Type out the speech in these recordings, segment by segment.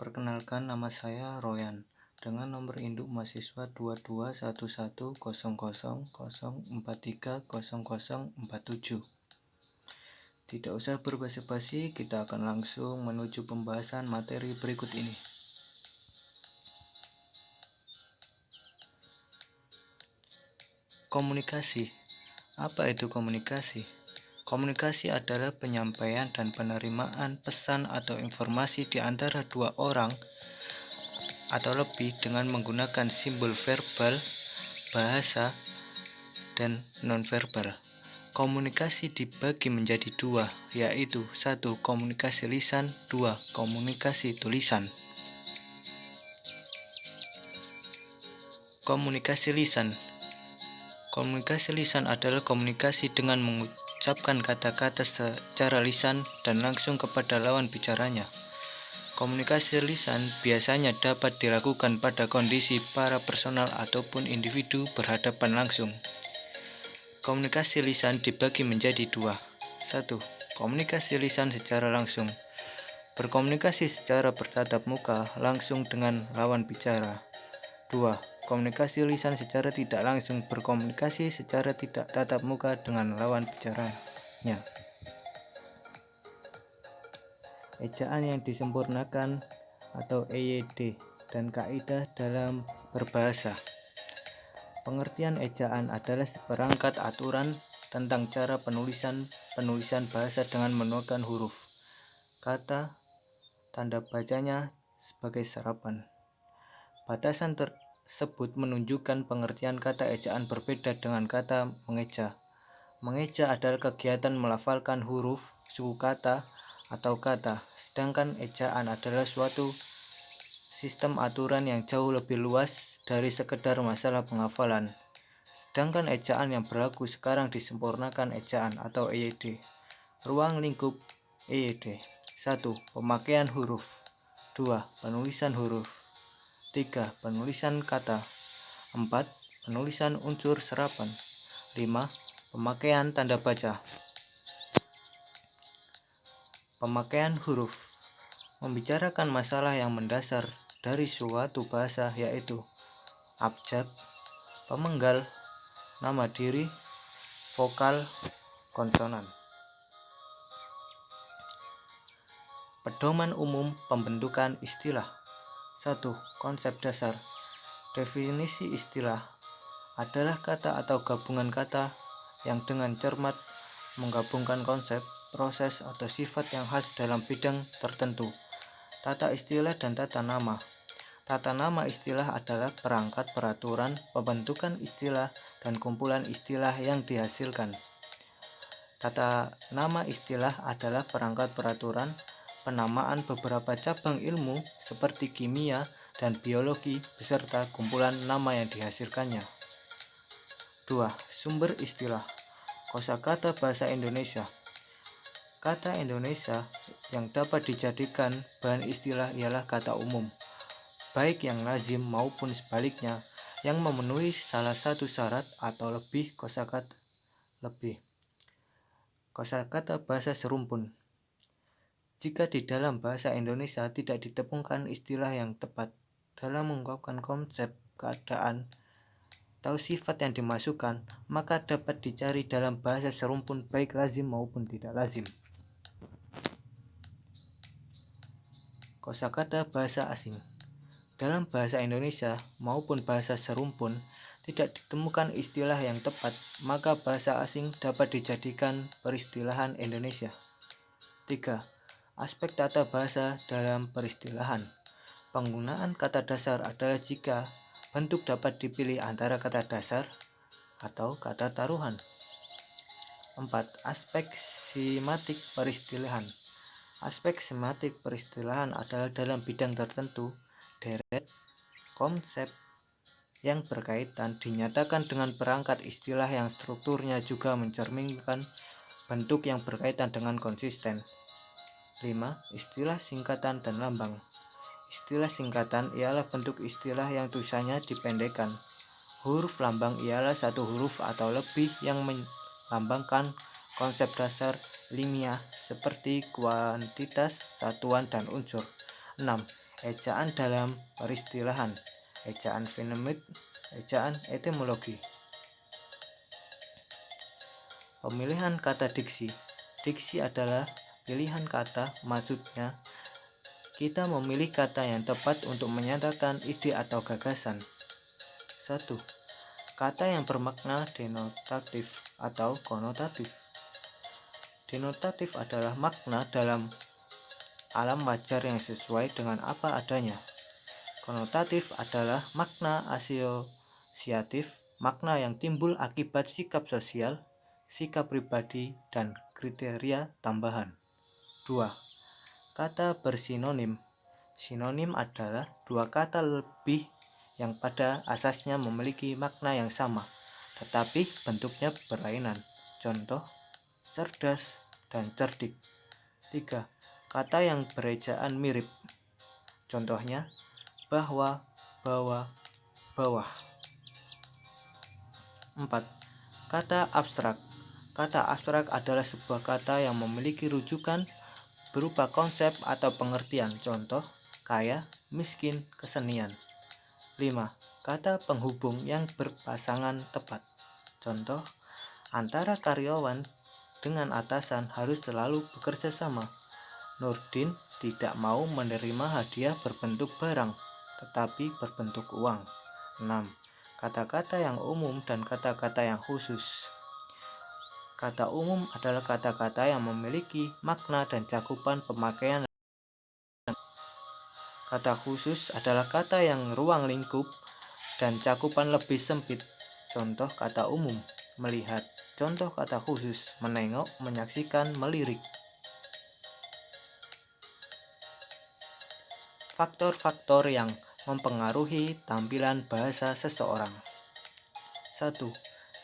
Perkenalkan, nama saya Royan dengan nomor induk mahasiswa 22110000430047. Tidak usah berbasa-basi, kita akan langsung menuju pembahasan materi berikut ini. Komunikasi. Apa itu komunikasi? Komunikasi adalah penyampaian dan penerimaan pesan atau informasi di antara dua orang atau lebih dengan menggunakan simbol verbal, bahasa, dan nonverbal. Komunikasi dibagi menjadi dua, yaitu 1. Komunikasi lisan, 2. Komunikasi tulisan. Komunikasi lisan. Komunikasi lisan adalah komunikasi dengan mengucapkan kata-kata secara lisan dan langsung kepada lawan bicaranya. Komunikasi lisan biasanya dapat dilakukan pada kondisi para personal ataupun individu berhadapan langsung. Komunikasi lisan dibagi menjadi dua. 1. Komunikasi lisan secara langsung. Berkomunikasi secara bertatap muka langsung dengan lawan bicara. 2. Komunikasi lisan secara tidak langsung, berkomunikasi secara tidak tatap muka dengan lawan bicaranya. Ejaan yang disempurnakan atau EYD dan kaidah dalam berbahasa. Pengertian ejaan adalah seperangkat aturan tentang cara penulisan bahasa dengan menggunakan huruf, kata, tanda bacanya sebagai serapan. Batasan tersebut menunjukkan pengertian kata ejaan berbeda dengan kata mengeja. Mengeja adalah kegiatan melafalkan huruf, suku kata, atau kata, sedangkan ejaan adalah suatu sistem aturan yang jauh lebih luas dari sekedar masalah penghafalan. Sedangkan ejaan yang berlaku sekarang disempurnakan ejaan atau EYD. Ruang lingkup EYD. 1. Pemakaian huruf. 2. Penulisan huruf. 3. Penulisan kata. 4. Penulisan unsur serapan. 5. Pemakaian tanda baca. Pemakaian huruf membicarakan masalah yang mendasar dari suatu bahasa, yaitu abjad, pemenggal, nama diri, vokal, konsonan. Pedoman umum pembentukan istilah. 1. Konsep dasar. Definisi istilah adalah kata atau gabungan kata yang dengan cermat menggabungkan konsep, proses, atau sifat yang khas dalam bidang tertentu. Tata istilah dan tata nama. Tata nama istilah adalah perangkat peraturan pembentukan istilah dan kumpulan istilah yang dihasilkan. Tata nama istilah adalah perangkat peraturan penamaan beberapa cabang ilmu seperti kimia dan biologi beserta kumpulan nama yang dihasilkannya. 2. Sumber istilah. Kosakata bahasa Indonesia. Kata Indonesia yang dapat dijadikan bahan istilah ialah kata umum, baik yang lazim maupun sebaliknya, yang memenuhi salah satu syarat atau lebih kosakata lebih. Kosakata bahasa serumpun. Jika di dalam bahasa Indonesia tidak ditemukan istilah yang tepat dalam mengungkapkan konsep, keadaan, atau sifat yang dimasukkan, maka dapat dicari dalam bahasa serumpun baik lazim maupun tidak lazim. Kosakata bahasa asing. Dalam bahasa Indonesia maupun bahasa serumpun tidak ditemukan istilah yang tepat, maka bahasa asing dapat dijadikan peristilahan Indonesia. 3. Aspek tata bahasa dalam peristilahan. Penggunaan kata dasar adalah jika bentuk dapat dipilih antara kata dasar atau kata taruhan. 4. Aspek simatik peristilahan. Aspek simatik peristilahan adalah dalam bidang tertentu, deret konsep yang berkaitan dinyatakan dengan perangkat istilah yang strukturnya juga mencerminkan bentuk yang berkaitan dengan konsisten. 5. Istilah singkatan dan lambang. Istilah singkatan ialah bentuk istilah yang tulisannya dipendekkan. Huruf lambang ialah satu huruf atau lebih yang melambangkan konsep dasar ilmiah seperti kuantitas, satuan, dan unsur. 6. ejaan dalam peristilahan, ejaan fonemik, ejaan etimologi. Pemilihan kata diksi. Diksi adalah pilihan kata, maksudnya kita memilih kata yang tepat untuk menyatakan ide atau gagasan. 1. Kata yang bermakna denotatif atau konotatif. Denotatif adalah makna dalam alam wajar yang sesuai dengan apa adanya. Konotatif adalah makna asosiatif, makna yang timbul akibat sikap sosial, sikap pribadi, dan kriteria tambahan. 2. Kata bersinonim. Sinonim adalah dua kata lebih yang pada asasnya memiliki makna yang sama, tetapi bentuknya berlainan. Contoh, cerdas dan cerdik. 3. Kata yang berejaan mirip. Contohnya, bahwa, bawah, bawah. 4. Kata abstrak. Kata abstrak adalah sebuah kata yang memiliki rujukan berupa konsep atau pengertian. Contoh, kaya, miskin, kesenian. 5. Kata penghubung yang berpasangan tepat. Contoh, antara karyawan dengan atasan harus selalu bekerja sama. Nurdin tidak mau menerima hadiah berbentuk barang, tetapi berbentuk uang. 6. Kata-kata yang umum dan kata-kata yang khusus. Kata umum adalah kata-kata yang memiliki makna dan cakupan pemakaian. Kata khusus adalah kata yang ruang lingkup dan cakupan lebih sempit. Contoh kata umum, melihat. Contoh kata khusus, menengok, menyaksikan, melirik. Faktor-faktor yang mempengaruhi tampilan bahasa seseorang. 1.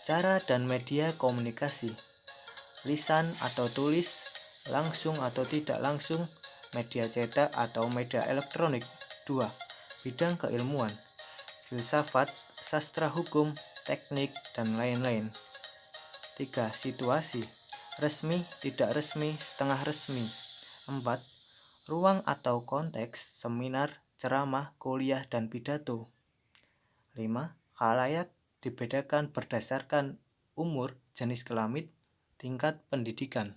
Cara dan media komunikasi. Lisan atau tulis, langsung atau tidak langsung, media cetak atau media elektronik. 2. Bidang keilmuan, filsafat, sastra hukum, teknik, dan lain-lain. 3. Situasi, resmi, tidak resmi, setengah resmi. 4. Ruang atau konteks, seminar, ceramah, kuliah, dan pidato. 5. Khalayak dibedakan berdasarkan umur, jenis kelamin, tingkat pendidikan.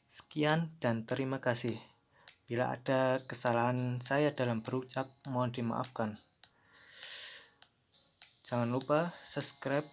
Sekian dan terima kasih. Bila ada kesalahan saya dalam berucap, mohon dimaafkan. Jangan lupa subscribe